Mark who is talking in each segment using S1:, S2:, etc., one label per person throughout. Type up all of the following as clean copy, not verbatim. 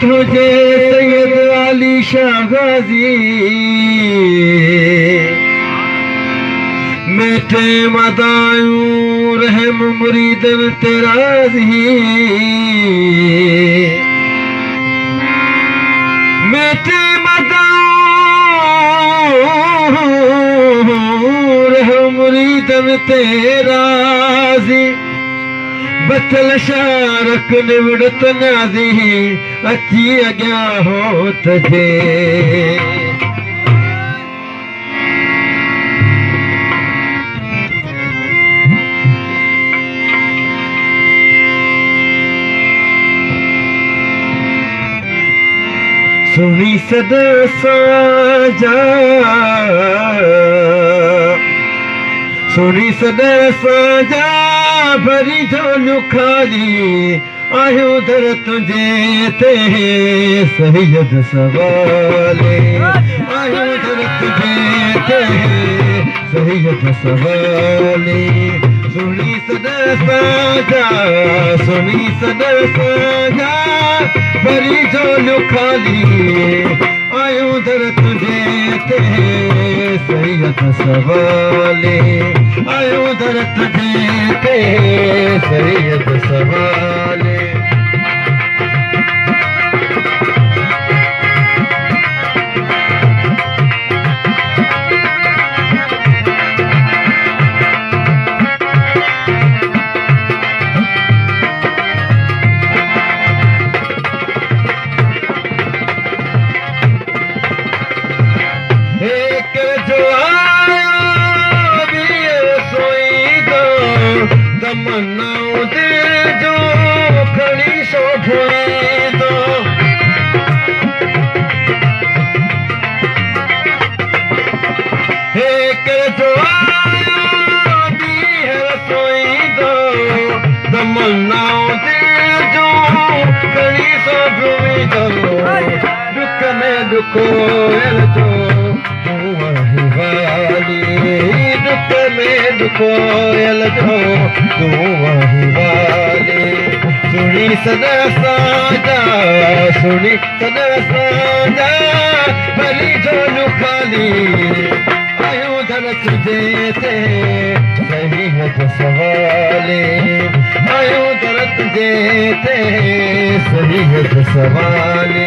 S1: तुझे सैयद अली शाह गाजी मेटे मदायूं रहम मुरीदन तेराजी मेटे मदायूं रहम मुरीदन तेराजी बचल शारक निवड़त नाज़ी अची अॻियां हो तजे सुनी सदा साजा सुनी सदा साजा भरी झोलियूं खाली आहियो दर तुझे ते सैयद सवाले आहियो दर तुझे ते सैयद सवाले सुनी सदा साजा भरी झोलियूं खाली आहियो दर तुझे ते सैयद सवाले आहियो दर तुझे ते सैयद सवाले तमन्नाओं दे जो खड़ी सो भोई दो एक जो भी है सोई दो तमन्नाओं दे जो खड़ी सो भोई दो दुख में दुखो जो वही वाली दुख में दुखो जो तू वही वाले सुनी सदा साजा भली झोलियूं खाली आयो दर तुझे ते सैयद सवाले आयो दर तुझे ते सैयद सवाले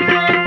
S1: ग